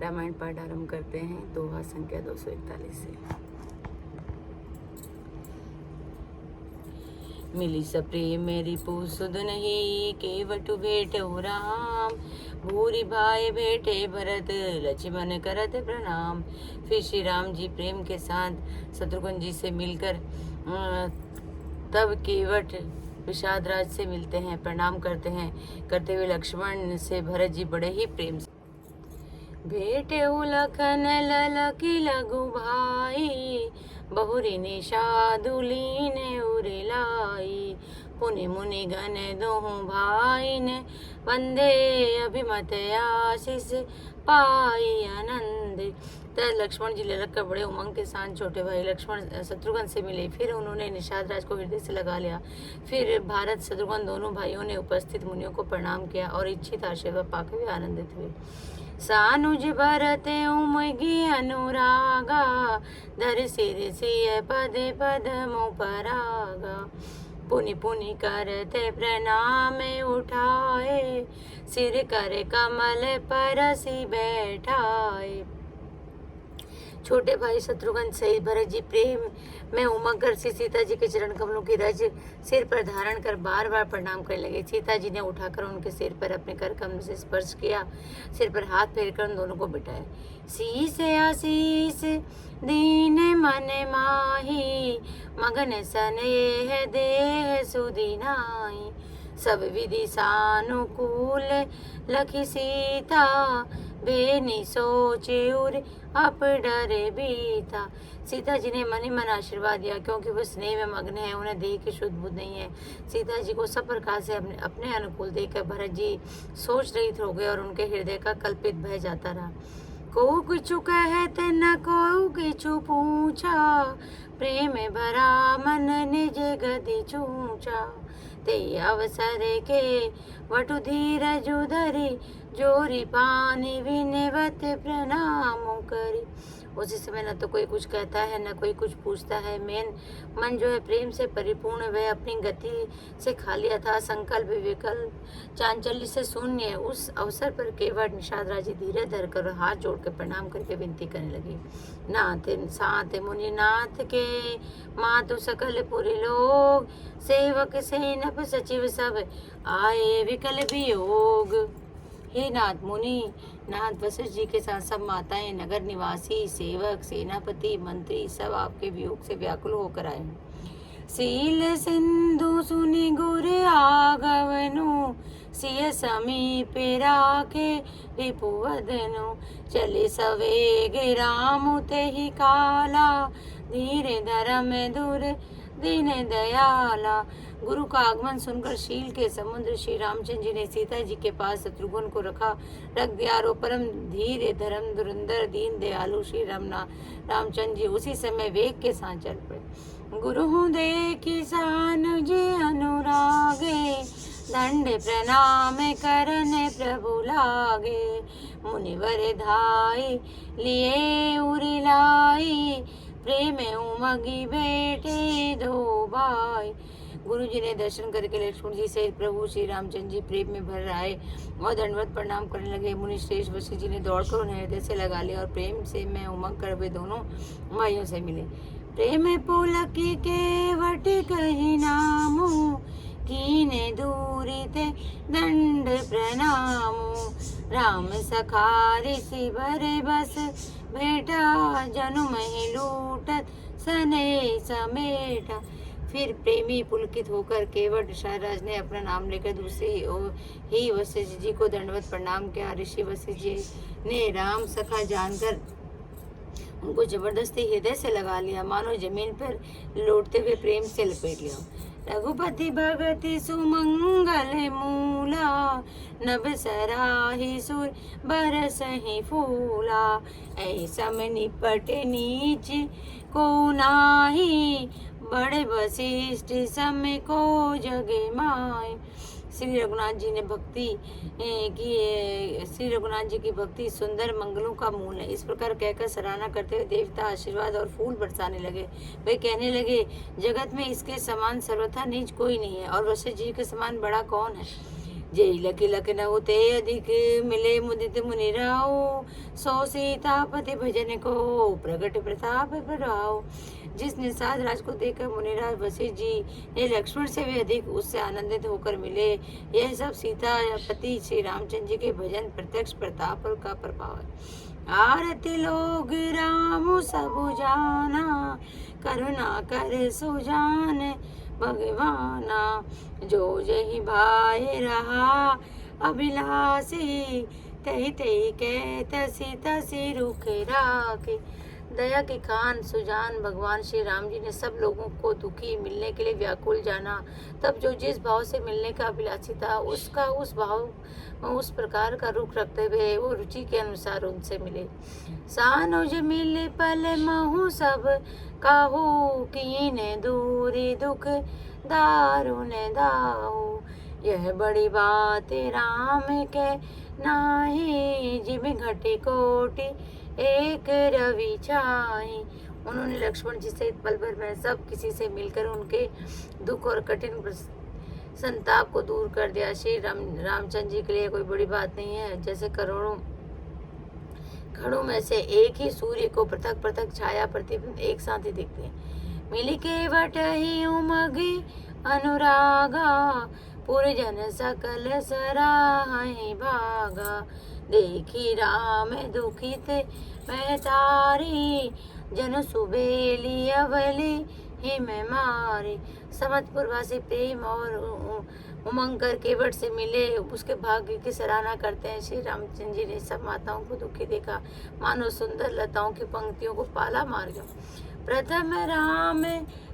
रामायण पाठ आरंभ करते हैं दोहा संख्या 241 से। मिली सप्रेम मेरी सुध नहीं, केवटु भेट राम। भूरी भाई भेटे भरत, लक्ष्मण करत प्रणाम। फिर श्री राम जी प्रेम के साथ शत्रुघ्न जी से मिलकर तब केवट विषादराज से मिलते हैं, प्रणाम करते हैं। करते हुए लक्ष्मण से भरत जी बड़े ही प्रेम से भेटे लखन ललकी लघु भाई। बहुरी निषादुलीन उरेलाई। पुनि मुनि गण दोहु भाई ने, वंदे अभिमत आशीष पाई आनंद। तब लक्ष्मण जी ललक कर बड़े उमंग के साथ छोटे भाई लक्ष्मण शत्रुघ्न से मिले। फिर उन्होंने निषाद राज को हृदय से लगा लिया। फिर भारत शत्रुघ्न दोनों भाइयों ने उपस्थित मुनियों को प्रणाम किया और इच्छित आशीर्वाद पाकर भी आनंदित हुए। सानुज भरत उमगी अनुरागा, धर सिर सिय पदे पदमु परागा। पुनि पुनि करते प्रणाम उठाए, सिर कर कमल परसी बैठाए। छोटे भाई शत्रुघ्न सहित भरत जी प्रेम में उमंग कर सीता जी के चरण कमलों की रज सिर पर धारण कर बार बार प्रणाम करने लगे। सीता जी ने उठाकर उनके सिर पर अपने कर कमल से स्पर्श किया, सिर पर हाथ फेरकर उन दोनों को बिठाया। शीस आशीष दीन मन माही, मगन स्नेह देह सुदिनाई। सब विधि सानुकूल लखी सीता, बेनी सोचे उर अप डरे बीता। सीता जी ने मन ही मन आशीर्वाद दिया, क्योंकि वो स्नेह में मग्न है, उन्हें देह की शुद्ध बुद्ध नहीं है। सीता जी को सब प्रकार से अपने अनुकूल देखकर भरत जी सोच रहित हो गए और उनके हृदय का कल्पित भय जाता रहा। को किछु कहते न को किछु पूछा, प्रेम भरा मन निज गति चूचा। ते अवसर के वटु धीरज धरी, जोरी पानी विनवत प्रणाम करी। उसी समय न तो कोई कुछ कहता है न कोई कुछ पूछता है। मन जो है प्रेम से परिपूर्ण, वह अपनी गति से खाली अथा संकल्प विकल्प चांचल्य से शून्य। उस अवसर पर केवट निषाद राजी धीरे धरकर हाथ जोड़कर प्रणाम करके विनती करने लगी। नाथ साथ मुनि नाथ के, मातु सकल पुरी लोग। सेवक सेनप सचिव सब, आए विकल वियोग। हे नाथ मुनि नाथ वशिष्ठ जी के साथ सब माताएं, नगर निवासी, सेवक, सेनापति, मंत्री सब आपके वियोग से व्याकुल होकर आए। सील सिंधु सुनि गुर आगवनु, सिय समीप राखे रिपुवदनु। चले सवेग राम तेहि काला, धीरे धर्म दूर दीन दयाला। गुरु का आगमन सुनकर शील के समुद्र श्री रामचंद्र जी ने सीता जी के पास शत्रुघ्न को रख दिया और परम धीरे धर्म धुरंधर दीन दयालु श्री रामचंद्र जी उसी समय वेग के साथ चल पड़े। गुरु देखि सानुज अनुरागे, दंड प्रणाम करने प्रभु लागे। मुनिवर धाई लिए उरिलाई, प्रेम उमगी बेटे दो भाई। गुरु जी ने दर्शन करके लक्ष्मण जी से प्रभु श्री रामचंद्र जी प्रेम में भर आए और दंडवत प्रणाम करने लगे। मुनि श्रेष्ठ वशिष्ठ जी ने दौड़कर उन्हें हृदय से लगा लिया और प्रेम से मैं उमंग कर वे दोनों भाइयों से मिले। प्रेम पुलकी के वट कही नामू, कीने दूरी ते दंड प्रणामो। राम सखा ऋषि भरे बस, बेटा जनु मही लूटत सने समेटा। फिर प्रेमी पुलकित होकर केवट निषाद ने अपना नाम लेकर दूसरे ही वशिष्ठ जी को दंडवत प्रणाम किया। ऋषि वशिष्ठ जी ने राम सखा जानकर उनको जबरदस्ती हृदय से लगा लिया, मानो जमीन पर लौटते हुए प्रेम से लपेट लिया। रघुपति भगति सुमंगल मूला, नभ सराही सुर बरसहि फूला। ऐसा में निपट नीच को नाही, बड़े वशिष्ठ समय को जगे माय। श्री रघुनाथ जी की भक्ति सुंदर मंगलों का मूल है। इस प्रकार कहकर सराहना करते हुए देवता आशीर्वाद और फूल बरसाने लगे। वे कहने लगे, जगत में इसके समान सर्वथा नीच कोई नहीं है और वशिष्ठ जी के समान बड़ा कौन है। जय लखि लख न होते अधिक मिले मुदित मुनि राव, सो सीतापति भजन को प्रगट प्रताप बढ़ाओ। जिस निषाद राज को देखकर मुनिराज वशिष्ठ जी ने लक्ष्मण से भी अधिक उससे आनंदित होकर मिले। यह सब सीतापति श्री रामचंद्र जी के भजन प्रत्यक्ष प्रताप का प्रभाव है। आरती लोग राम सब जाना, करुणा कर सुजान भगवाना। जो जही भाई रहा अभिलाषी, तही तही के तसी तसी रुख राखे। दया के खान सुजान भगवान श्री राम जी ने सब लोगों को दुखी मिलने के लिए व्याकुल जाना। तब जो जिस भाव से मिलने का अभिलाषी था उसका उस भाव उस प्रकार का रुख रखते हुए वो रुचि के अनुसार उनसे मिले। सानुज मिले पल महु सब काहू, कीन दूरी दुख दारुण दाऊ। यह बड़ी बात राम के नाही, जिम घटी कोटि एक रवि छाई। उन्होंने लक्ष्मण जी सहित पल भर में सब किसी से मिलकर उनके दुख और कठिन संताप को दूर कर दिया। श्री रामचंद्र जी के लिए कोई बड़ी बात नहीं है। जैसे करोड़ों घड़ों में से एक ही सूर्य को पृथक पृथक छाया प्रतिबिंब एक साथ ही दिखते हैं। मिली के वट ही उमगी अनुरागा, पूरे जन सकल सराहि भागा। देखी राम दुखित मैं तारी, जन सुबेली अवली ही मैं मारी। समतपुरवासी प्रेम और उमंग कर केवट से मिले उसके भाग्य की सराहना करते हैं। श्री रामचंद्र जी ने सब माताओं को दुखी देखा, मानो सुंदर लताओं की पंक्तियों को पाला मार गया। प्रथम राम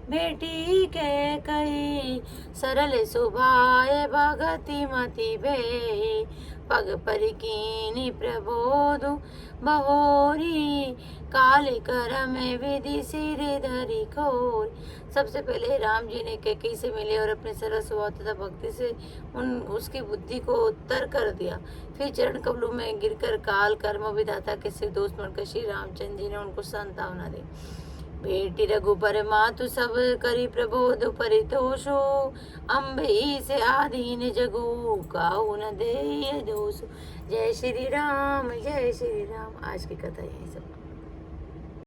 बेटी के कही, सरल सुभाय भगति मति भे। पग परिकीनी प्रबोधु बहोरी, काल करम विधि सिर धरी खोर। सबसे पहले राम जी ने कैकेयी से मिले और अपने सरल स्वभाव तथा भक्ति से उसकी बुद्धि को उत्तर कर दिया। फिर चरण कमलों में गिरकर काल कर्म विधाता के सिर दोष बनकर श्री रामचंद्र जी ने उनको सांत्वना दी। बेटी रघुपर मातु सब करी प्रबोध परितोषो, अम्बई से आधीन जगु काहू न दे दोषो। जय श्री राम, जय श्री राम। आज की कथा यही सब।